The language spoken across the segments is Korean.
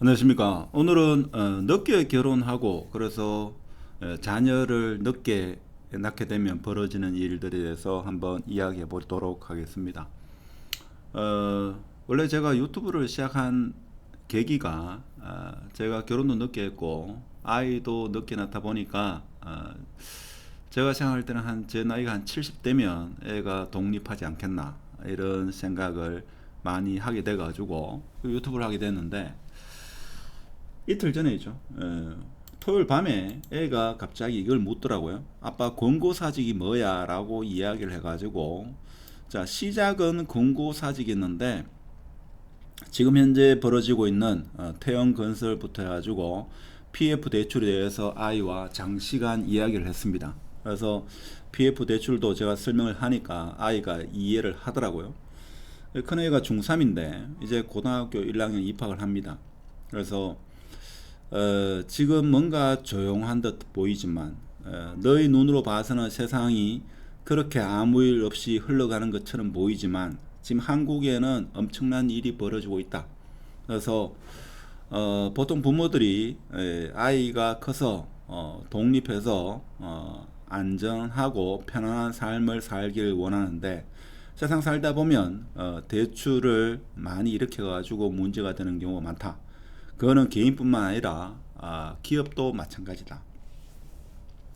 안녕하십니까. 오늘은 늦게 결혼하고 그래서 자녀를 늦게 낳게 되면 벌어지는 일들에 대해서 한번 이야기해 보도록 하겠습니다. 원래 제가 유튜브를 시작한 계기가 제가 결혼도 늦게 했고 아이도 늦게 낳다 보니까 제가 생각할 때는 제 나이가 한 70대면 애가 독립하지 않겠나 이런 생각을 많이 하게 돼 가지고 유튜브를 하게 됐는데, 이틀 전에죠. 토요일 밤에 애가 갑자기 이걸 묻더라고요. 아빠 권고사직이 뭐야? 라고 이야기를 해가지고, 자, 시작은 권고사직이었는데 지금 현재 벌어지고 있는 태형건설부터 해가지고 PF 대출에 대해서 아이와 장시간 이야기를 했습니다. 그래서 PF 대출도 제가 설명을 하니까 아이가 이해를 하더라고요. 큰애가 중3인데 이제 고등학교 1학년 입학을 합니다. 그래서 지금 뭔가 조용한 듯 보이지만 너희 눈으로 봐서는 세상이 그렇게 아무 일 없이 흘러가는 것처럼 보이지만 지금 한국에는 엄청난 일이 벌어지고 있다. 그래서 보통 부모들이 아이가 커서 독립해서 안전하고 편안한 삶을 살길 원하는데, 세상 살다 보면 대출을 많이 일으켜 가지고 문제가 되는 경우가 많다. 그거는 개인뿐만 아니라 기업도 마찬가지다.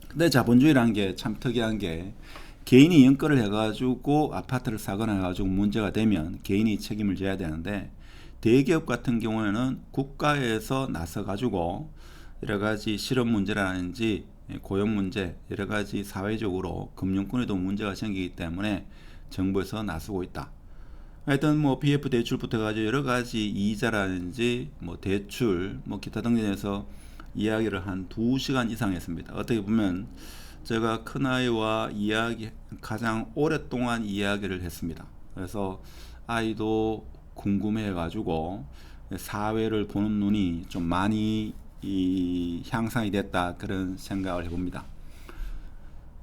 근데 자본주의라는 게 참 특이한 게, 개인이 연끌을 해가지고 아파트를 사거나 해가지고 문제가 되면 개인이 책임을 져야 되는데, 대기업 같은 경우에는 국가에서 나서가지고 여러 가지 실업 문제라든지 고용 문제, 여러 가지 사회적으로 금융권에도 문제가 생기기 때문에 정부에서 나서고 있다. 하여튼 뭐 PF 대출부터 해가지고 여러 가지 이자라든지 뭐 대출 뭐 기타 등등에서 이야기를 한 2시간 이상 했습니다. 어떻게 보면 제가 큰아이와 가장 오랫동안 이야기를 했습니다. 그래서 아이도 궁금해 가지고 사회를 보는 눈이 좀 많이 향상이 됐다, 그런 생각을 해봅니다.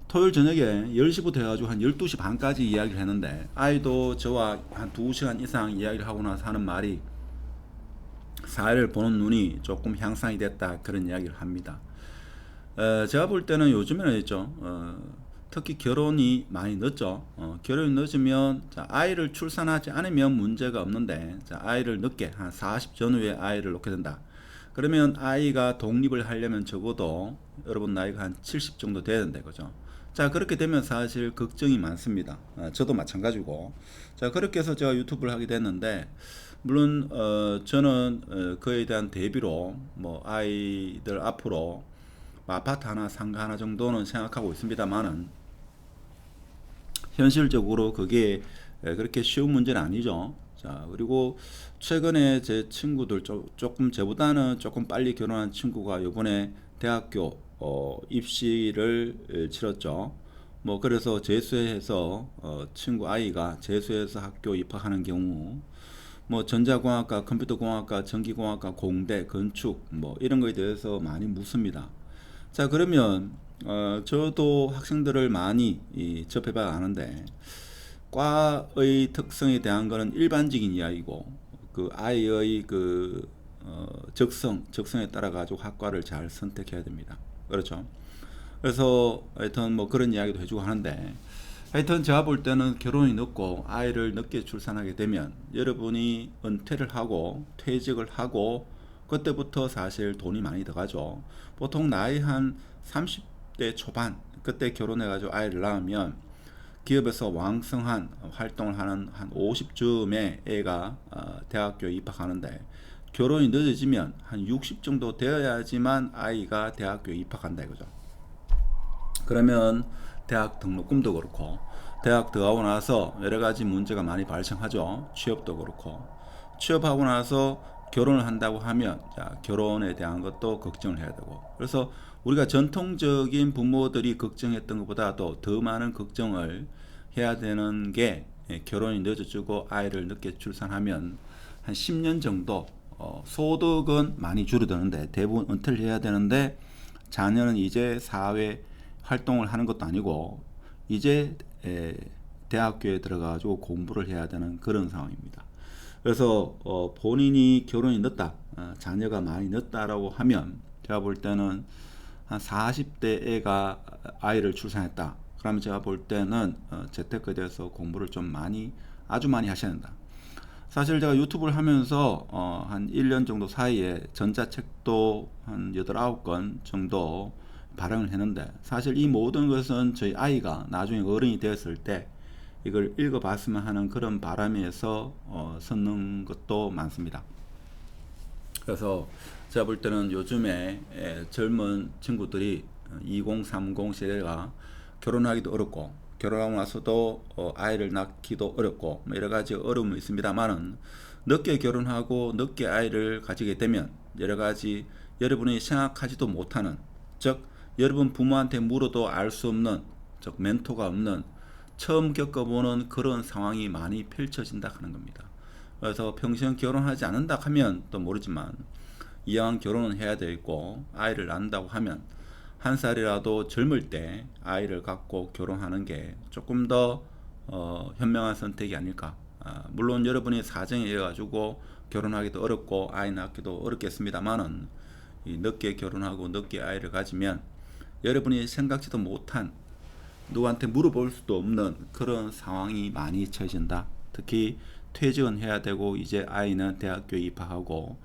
토요일 저녁에 10시부터 해가지고 한 12시 반까지 이야기를 했는데, 아이도 저와 한 2시간 이상 이야기를 하고 나서 하는 말이 사회를 보는 눈이 조금 향상이 됐다, 그런 이야기를 합니다. 제가 볼 때는 요즘에는 있죠. 특히 결혼이 많이 늦죠. 결혼이 늦으면, 자, 아이를 출산하지 않으면 문제가 없는데, 자, 아이를 늦게 한 40 전후에 아이를 놓게 된다. 그러면 아이가 독립을 하려면 적어도 여러분 나이가 한 70 정도 돼야 된다, 그죠? 자, 그렇게 되면 사실 걱정이 많습니다. 저도 마찬가지고. 자, 그렇게 해서 제가 유튜브를 하게 됐는데, 물론 저는 그에 대한 대비로 뭐 아이들 앞으로 뭐 아파트 하나, 상가 하나 정도는 생각하고 있습니다만은, 현실적으로 그게 그렇게 쉬운 문제는 아니죠. 자, 그리고 최근에 제 친구들, 조금 저보다는 조금 빨리 결혼한 친구가 요번에 대학교 입시를 치렀죠. 뭐 그래서 재수해서 친구 아이가 재수해서 학교 입학하는 경우, 뭐 전자공학과, 컴퓨터공학과, 전기공학과, 공대, 건축 뭐 이런 거에 대해서 많이 묻습니다. 자, 그러면 저도 학생들을 많이 접해봐야 아는데, 과의 특성에 대한 거는 일반적인 이야기고, 그 아이의 그 적성에 따라 가지고 학과를 잘 선택해야 됩니다. 그렇죠? 그래서 하여튼 뭐 그런 이야기도 해주고 하는데, 하여튼 제가 볼 때는 결혼이 늦고 아이를 늦게 출산하게 되면 여러분이 은퇴를 하고 퇴직을 하고 그때부터 사실 돈이 많이 들어가죠. 보통 나이 한 30대 초반 그때 결혼해가지고 아이를 낳으면 기업에서 왕성한 활동을 하는 한 50쯤에 애가 대학교에 입학하는데, 결혼이 늦어지면 한 60 정도 되어야지만 아이가 대학교에 입학한다 이거죠. 그러면 대학 등록금도 그렇고, 대학 들어가고 나서 여러 가지 문제가 많이 발생하죠. 취업도 그렇고, 취업하고 나서 결혼을 한다고 하면, 자, 결혼에 대한 것도 걱정을 해야 되고, 그래서 우리가 전통적인 부모들이 걱정했던 것보다도 더 많은 걱정을 해야 되는 게, 결혼이 늦어지고 아이를 늦게 출산하면 한 10년 정도 소득은 많이 줄어드는데 대부분 은퇴를 해야 되는데, 자녀는 이제 사회 활동을 하는 것도 아니고 이제 대학교에 들어가지고 공부를 해야 되는 그런 상황입니다. 그래서 본인이 결혼이 늦다, 자녀가 많이 늦다라고 하면 제가 볼 때는 한 40대 애가 아이를 출산했다. 그러면 제가 볼 때는 재테크에 대해서 공부를 좀 많이 아주 많이 하셔야 된다. 사실 제가 유튜브를 하면서 한 1년 정도 사이에 전자책도 한 8, 9권 정도 발행을 했는데 사실 이 모든 것은 저희 아이가 나중에 어른이 되었을 때 이걸 읽어봤으면 하는 그런 바람에서 썼는 것도 많습니다. 그래서 제가 볼 때는 요즘에 젊은 친구들이 2030 세대가 결혼하기도 어렵고 결혼하고 나서도 아이를 낳기도 어렵고 여러 가지 어려움이 있습니다만은 늦게 결혼하고 늦게 아이를 가지게 되면 여러 가지 여러분이 생각하지도 못하는, 즉 여러분 부모한테 물어도 알 수 없는, 즉 멘토가 없는 처음 겪어보는 그런 상황이 많이 펼쳐진다 하는 겁니다. 그래서 평생 결혼하지 않는다 하면 또 모르지만 이왕 결혼은 해야 되고 아이를 낳는다고 하면 한 살이라도 젊을 때 아이를 갖고 결혼하는 게 조금 더 현명한 선택이 아닐까. 물론 여러분이 사정에 의해 가지고 결혼하기도 어렵고 아이 낳기도 어렵겠습니다만은 늦게 결혼하고 늦게 아이를 가지면 여러분이 생각지도 못한, 누구한테 물어볼 수도 없는 그런 상황이 많이 처해진다. 특히 퇴직은 해야 되고 이제 아이는 대학교에 입학하고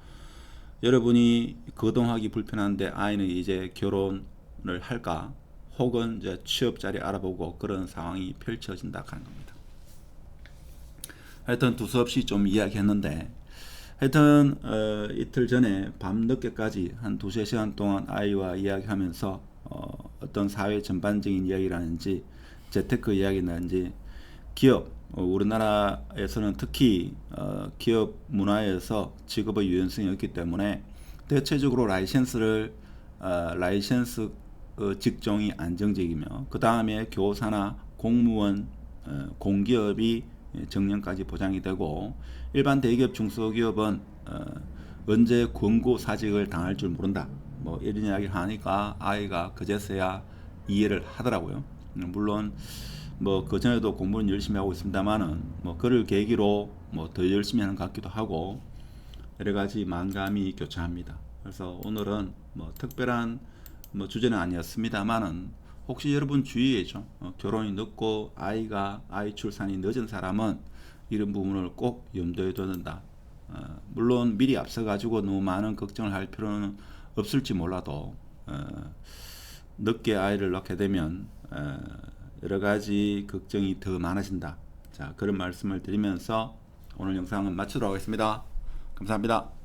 여러분이 거동하기 불편한데 아이는 이제 결혼을 할까 혹은 이제 취업 자리 알아보고 그런 상황이 펼쳐진다 하는 겁니다. 하여튼 두서없이 좀 이야기했는데 하여튼 이틀 전에 밤 늦게까지 한 2~3시간 동안 아이와 이야기하면서 어떤 사회 전반적인 이야기라든지 재테크 이야기라든지 기업, 우리나라에서는 특히 기업 문화에서 직업의 유연성이 없기 때문에 대체적으로 라이센스 직종이 안정적이며 그 다음에 교사나 공무원, 공기업이 정년까지 보장이 되고 일반 대기업, 중소기업은 언제 권고사직을 당할 줄 모른다. 뭐 이런 이야기를 하니까 아이가 그제서야 이해를 하더라고요. 물론 뭐 그전에도 공부는 열심히 하고 있습니다만은 뭐 그를 계기로 뭐 더 열심히 하는 것 같기도 하고 여러 가지 만감이 교차합니다. 그래서 오늘은 뭐 특별한 뭐 주제는 아니었습니다만은 혹시 여러분 주위에죠, 결혼이 늦고 아이 출산이 늦은 사람은 이런 부분을 꼭 염두에 둬야 된다. 물론 미리 앞서 가지고 너무 많은 걱정을 할 필요는 없을지 몰라도 늦게 아이를 낳게 되면 여러 가지 걱정이 더 많아진다. 자, 그런 말씀을 드리면서 오늘 영상은 마치도록 하겠습니다. 감사합니다.